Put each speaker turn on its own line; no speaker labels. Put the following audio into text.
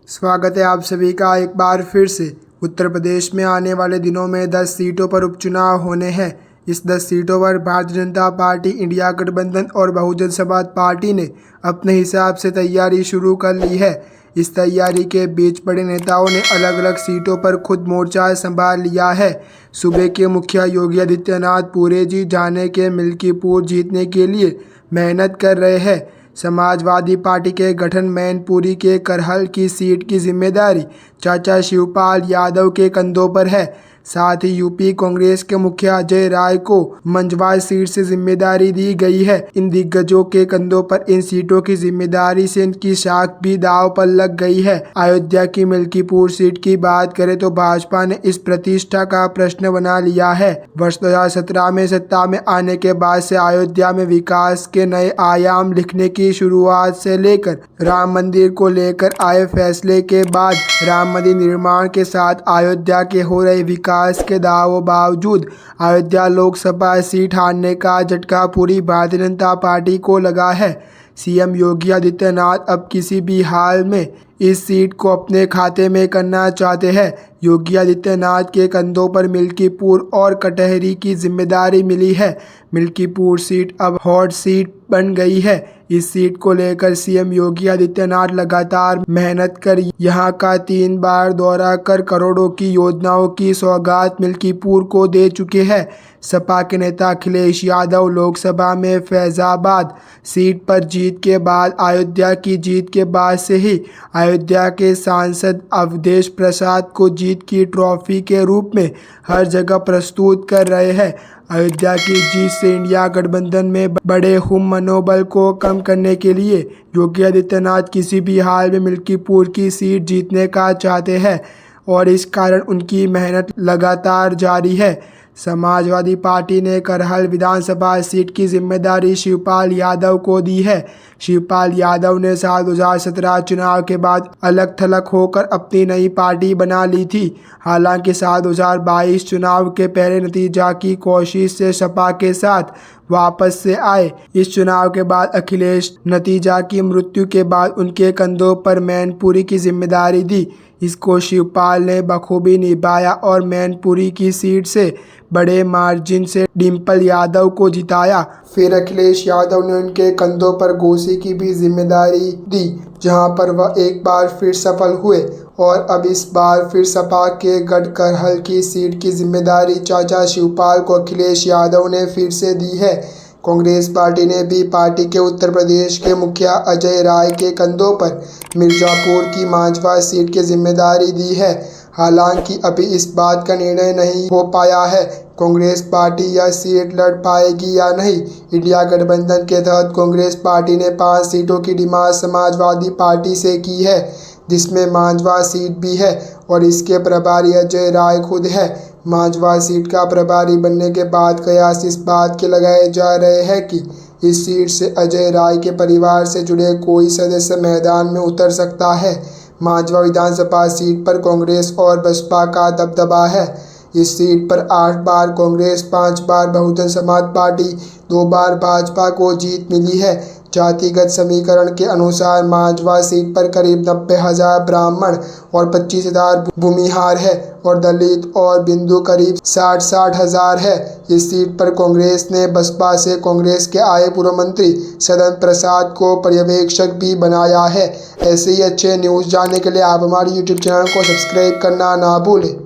स्वागत है आप सभी का एक बार फिर से। उत्तर प्रदेश में आने वाले दिनों में 10 सीटों पर उपचुनाव होने हैं। इस 10 सीटों पर भारतीय जनता पार्टी, इंडिया गठबंधन और बहुजन समाज पार्टी ने अपने हिसाब से तैयारी शुरू कर ली है। इस तैयारी के बीच बड़े नेताओं ने अलग अलग सीटों पर खुद मोर्चा संभाल लिया है। सूबे के मुखिया योगी आदित्यनाथ पूरे जी जाने के मिल्कीपुर जीतने के लिए मेहनत कर रहे हैं। समाजवादी पार्टी के गठन मैनपुरी के करहल की सीट की जिम्मेदारी चाचा शिवपाल यादव के कंधों पर है। साथ ही यूपी कांग्रेस के मुखिया अजय राय को मंझवाल सीट से जिम्मेदारी दी गई है। इन दिग्गजों के कंधों पर इन सीटों की जिम्मेदारी से इनकी साख भी दांव पर लग गई है। अयोध्या की मिल्कीपुर सीट की बात करें तो भाजपा ने इस प्रतिष्ठा का प्रश्न बना लिया है। वर्ष 2017 में सत्ता में आने के बाद से अयोध्या में विकास के नए आयाम लिखने की शुरुआत से लेकर राम मंदिर को लेकर आए फैसले के बाद राम मंदिर निर्माण के साथ अयोध्या के हो रहे विकास के दावों बावजूद अयोध्या लोकसभा सीट हारने का झटका पूरी भारतीय जनता पार्टी को लगा है। सीएम योगी आदित्यनाथ अब किसी भी हाल में इस सीट को अपने खाते में करना चाहते हैं। योगी आदित्यनाथ के कंधों पर मिल्कीपुर और कटहरी की जिम्मेदारी मिली है। मिल्कीपुर सीट अब हॉट सीट बन गई है। इस सीट को लेकर सीएम योगी आदित्यनाथ लगातार मेहनत कर यहां का 3 बार दौरा कर करोड़ों की योजनाओं की सौगात मिल्कीपुर को दे चुके हैं। सपा के नेता अखिलेश यादव लोकसभा में फैजाबाद सीट पर जीत के बाद अयोध्या की जीत के बाद से ही अयोध्या के सांसद अवधेश प्रसाद को जीत की ट्रॉफी के रूप में हर जगह प्रस्तुत कर रहे हैं। अयोध्या की जीत से इंडिया गठबंधन में बड़े हुम मनोबल को कम करने के लिए योगी आदित्यनाथ किसी भी हाल में मिल्कीपुर की सीट जीतने का चाहते हैं और इस कारण उनकी मेहनत लगातार जारी है। समाजवादी पार्टी ने करहल विधानसभा सीट की जिम्मेदारी शिवपाल यादव को दी है। शिवपाल यादव ने साल 2017 चुनाव के बाद अलग थलग होकर अपनी नई पार्टी बना ली थी। हालांकि साल 2022 चुनाव के पहले नतीजा की कोशिश से सपा के साथ वापस से आए। इस चुनाव के बाद अखिलेश नतीजा की मृत्यु के बाद उनके कंधों पर मैनपुरी की जिम्मेदारी दी। इसको शिवपाल ने बखूबी निभाया और मैनपुरी की सीट से बड़े मार्जिन से डिम्पल यादव को जिताया। फिर अखिलेश यादव ने उनके कंधों पर घोसी की भी जिम्मेदारी दी, जहां पर वह एक बार फिर सफल हुए और अब इस बार फिर सपा के गढ़ करहल की सीट की जिम्मेदारी चाचा शिवपाल को अखिलेश यादव ने फिर से दी है। कांग्रेस पार्टी ने भी पार्टी के उत्तर प्रदेश के मुखिया अजय राय के कंधों पर मिर्जापुर की मांझवा सीट की जिम्मेदारी दी है। हालांकि अभी इस बात का निर्णय नहीं हो पाया है कांग्रेस पार्टी यह सीट लड़ पाएगी या नहीं। इंडिया गठबंधन के तहत कांग्रेस पार्टी ने 5 सीटों की डिमांड समाजवादी पार्टी से की है, जिसमें मांझवा सीट भी है और इसके प्रभारी अजय राय खुद है। मांझवा सीट का प्रभारी बनने के बाद कयास इस बात के लगाए जा रहे हैं कि इस सीट से अजय राय के परिवार से जुड़े कोई सदस्य मैदान में उतर सकता है। मांझवा विधानसभा सीट पर कांग्रेस और बसपा का दबदबा है। इस सीट पर 8 बार कांग्रेस, 5 बार बहुजन समाज पार्टी, 2 बार भाजपा को जीत मिली है। जातिगत समीकरण के अनुसार मांझवा सीट पर करीब 90,000 ब्राह्मण और 25,000 भूमिहार है और दलित और बिंदु करीब 60 हज़ार है। इस सीट पर कांग्रेस ने बसपा से कांग्रेस के आए पूर्व मंत्री सदन प्रसाद को पर्यवेक्षक भी बनाया है। ऐसे ही अच्छे न्यूज़ जानने के लिए आप हमारे YouTube चैनल को सब्सक्राइब करना ना भूलें।